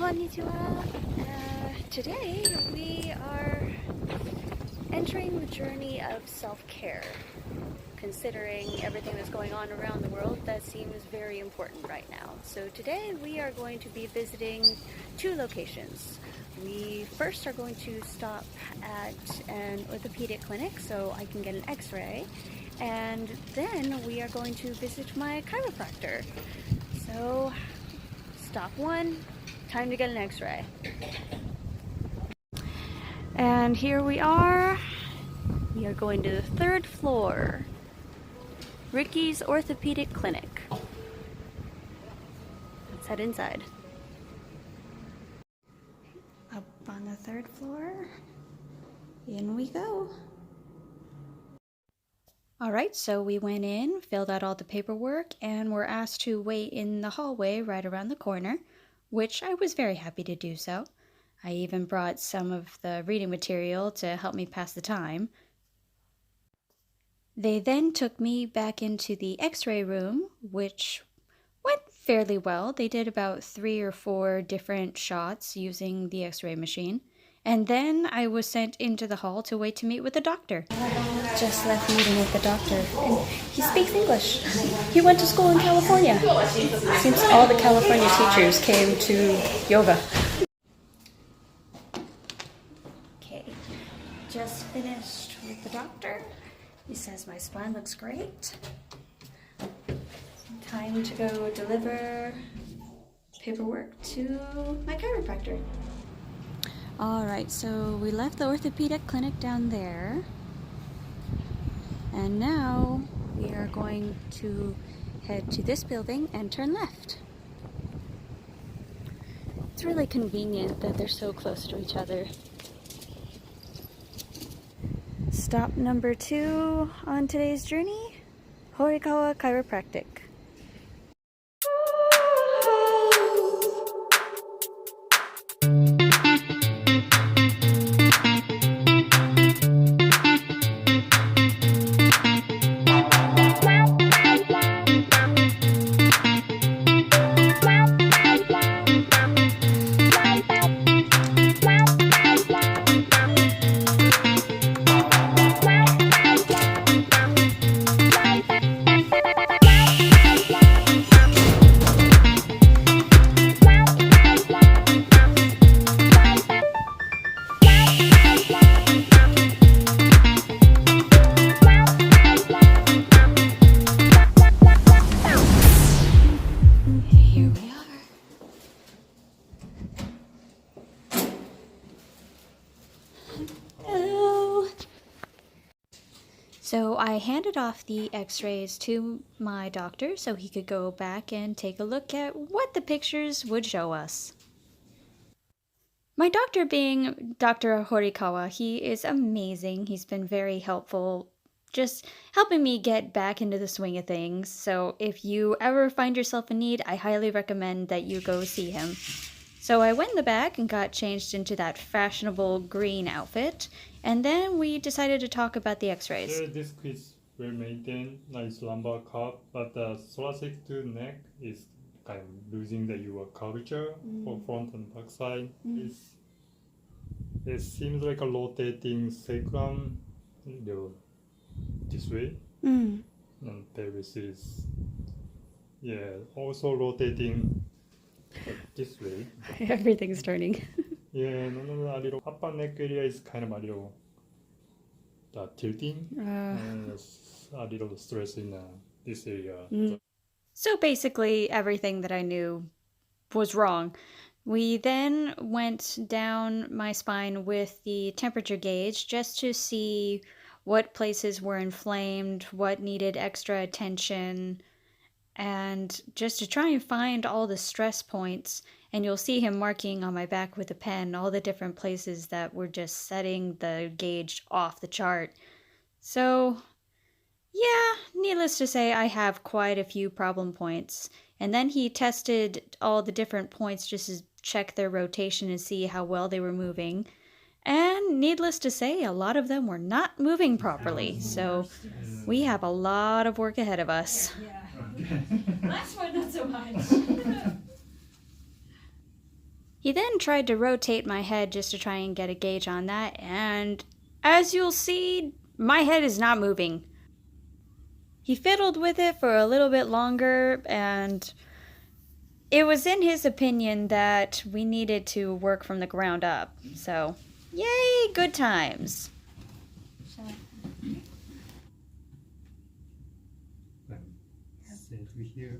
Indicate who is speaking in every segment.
Speaker 1: Konnichiwa. Today we are entering the journey of self-care. Considering everything that's going on around the world, that seems very important right now. So today we are going to be visiting two locations. We first are going to stop at an orthopedic clinic so I can get an x-ray, and then we are going to visit my chiropractor. So stop one, time to get an x-ray. And here we are. We are going to the third floor, Ricky's Orthopedic Clinic. Let's head inside. Up on the third floor, in we go. Alright, so we went in, filled out all the paperwork, and were asked to wait in the hallway right around the corner, which I was very happy to do so. I even brought some of the reading material to help me pass the time. They then took me back into the x-ray room, which went fairly well. They did about 3 or 4 different shots using the x-ray machine. And then I was sent into the hall to wait to meet with the doctor. Just left meeting with the doctor, and he speaks English. He went to school in California. Seems all the California teachers came to yoga. Okay, just finished with the doctor. He says my spine looks great. Time to go deliver paperwork to my chiropractor. Alright, so we left the orthopedic clinic down there. And now we are going to head to this building and turn left. It's really convenient that they're so close to each other. Stop number 2 on today's journey, Horikawa Chiropractic. So I handed off the x-rays to my doctor so he could go back and take a look at what the pictures would show us. My doctor being Dr. Horikawa, he is amazing. He's been very helpful, just helping me get back into the swing of things. So if you ever find yourself in need, I highly recommend that you go see him. So I went in the back and got changed into that fashionable green outfit, and then we decided to talk about the x-rays.
Speaker 2: The disc is well maintained, nice lumbar curve, but the thoracic to neck is kind of losing your curvature for front and back side. It seems like a rotating sacrum this way, and pelvis is also rotating this way.
Speaker 1: Everything's turning.
Speaker 2: Yeah, a little upper neck area is kind of a little tilting, and a little stress in this area.
Speaker 1: So basically everything that I knew was wrong. We then went down my spine with the temperature gauge just to see what places were inflamed, what needed extra attention, and just to try and find all the stress points. And you'll see him marking on my back with a pen all the different places that were just setting the gauge off the chart. So yeah, needless to say, I have quite a few problem points. And then he tested all the different points just to check their rotation and see how well they were moving. And needless to say, a lot of them were not moving properly. So we have a lot of work ahead of us.
Speaker 3: Last one, not so much.
Speaker 1: He then tried to rotate my head just to try and get a gauge on that, and as you'll see, my head is not moving. He fiddled with it for a little bit longer, and it was in his opinion that we needed to work from the ground up. So, yay, good times.
Speaker 2: Safely here.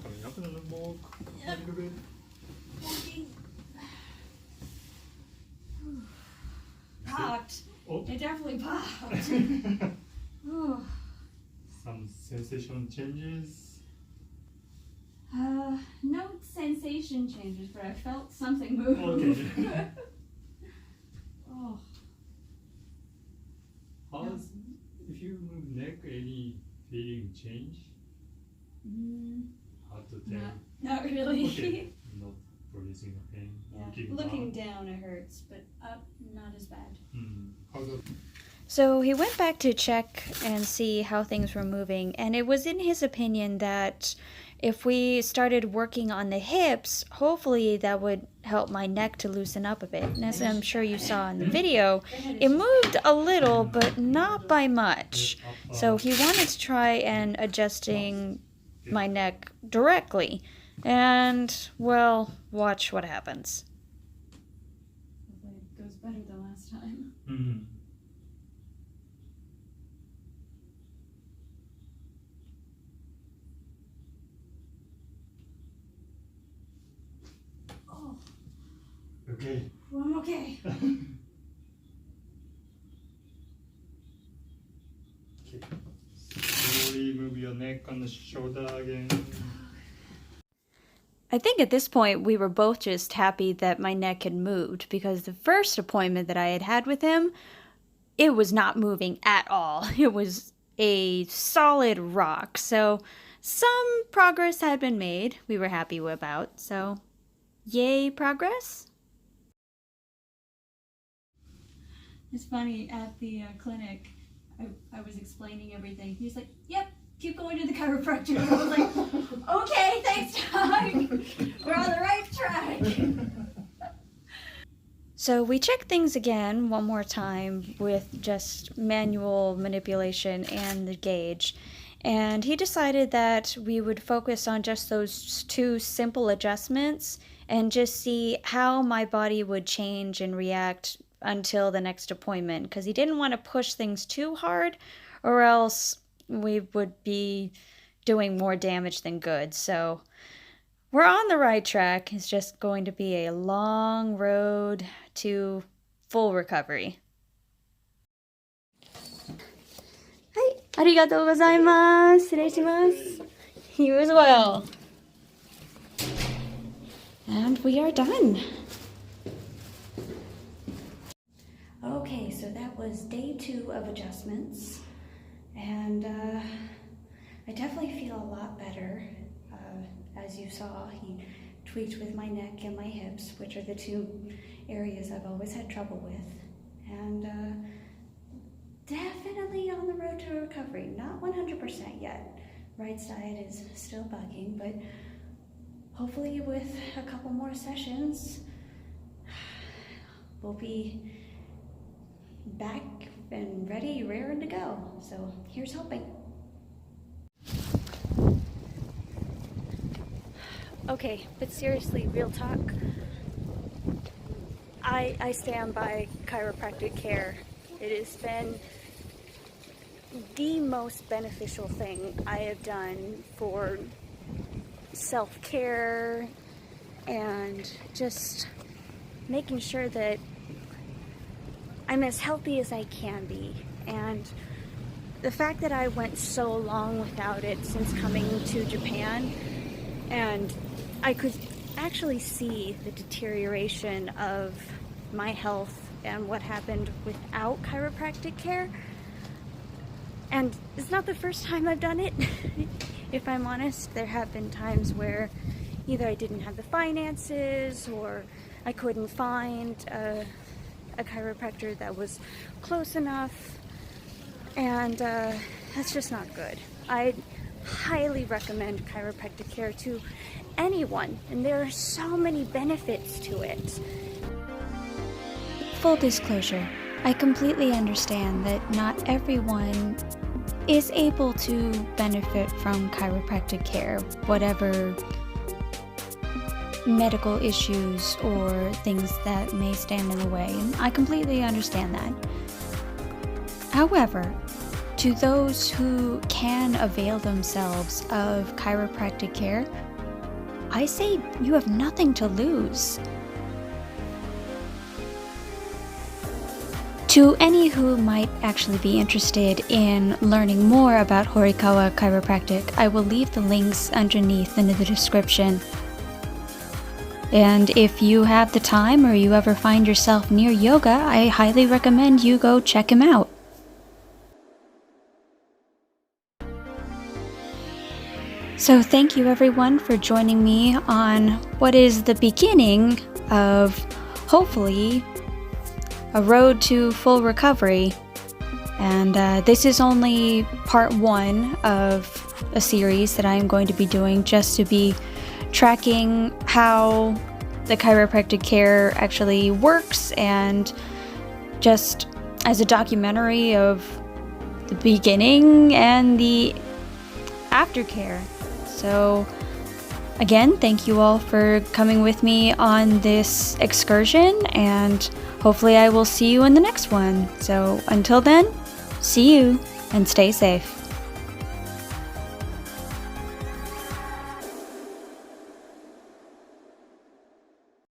Speaker 2: Coming up a little more, a little bit.
Speaker 1: Popped.
Speaker 2: Oh.
Speaker 1: It definitely popped.
Speaker 2: Some sensation changes.
Speaker 1: No sensation changes, but I felt something move.
Speaker 2: Okay.
Speaker 1: Oh.
Speaker 2: How's, if you move neck, any feeling change? Hard to tell.
Speaker 1: Not really.
Speaker 2: Okay. Not producing a pain.
Speaker 1: Yeah. Looking down it hurts, but up not as bad.
Speaker 2: How's it?
Speaker 1: So he went back to check and see how things were moving, and it was in his opinion that if we started working on the hips, hopefully that would help my neck to loosen up a bit. And as I'm sure you saw in the video, it moved a little, but not by much. So he wanted to try and adjusting my neck directly. And, well, watch what happens. Hopefully it goes better than last time.
Speaker 2: Okay.
Speaker 1: Well, I'm okay.
Speaker 2: Okay. Slowly move your neck and the shoulder again.
Speaker 1: I think at this point we were both just happy that my neck had moved, because the first appointment that I had had with him, it was not moving at all. It was a solid rock. So some progress had been made we were happy about. So yay, progress. It's funny, at the clinic, I was explaining everything. He was like, yep, keep going to the chiropractor. And I was like, okay, thanks, Doc. We're on the right track. So we checked things again one more time with just manual manipulation and the gauge. And he decided that we would focus on just those two simple adjustments and just see how my body would change and react until the next appointment, because he didn't want to push things too hard or else we would be doing more damage than good. So we're on the right track. It's just going to be a long road to full recovery. Hi, arigatou gozaimasu.失礼します. You as well. And we are done. Okay, so that was day 2 of adjustments, and I definitely feel a lot better. As you saw, he tweaked with my neck and my hips, which are the 2 areas I've always had trouble with, and definitely on the road to recovery. Not 100% yet. Right side is still bugging, but hopefully with a couple more sessions, we'll be back and ready, raring to go. So here's hoping. Okay, but seriously, real talk. I stand by chiropractic care. It has been the most beneficial thing I have done for self-care and just making sure that I'm as healthy as I can be. And the fact that I went so long without it since coming to Japan, and I could actually see the deterioration of my health and what happened without chiropractic care. And it's not the first time I've done it. If I'm honest, there have been times where either I didn't have the finances or I couldn't find a chiropractor that was close enough. And that's just not good. I highly recommend chiropractic care to anyone, and there are so many benefits to it. Full disclosure, I completely understand that not everyone is able to benefit from chiropractic care, whatever medical issues or things that may stand in the way, and I completely understand that. However, to those who can avail themselves of chiropractic care, I say you have nothing to lose. To any who might actually be interested in learning more about Horikawa Chiropractic, I will leave the links underneath in the description. And if you have the time or you ever find yourself near yoga, I highly recommend you go check him out. So thank you everyone for joining me on what is the beginning of, hopefully, a road to full recovery. And this is only part 1 of a series that I am going to be doing, just to be tracking how the chiropractic care actually works, and just as a documentary of the beginning and the aftercare. So again, thank you all for coming with me on this excursion, and hopefully I will see you in the next one. So until then, see you and stay safe.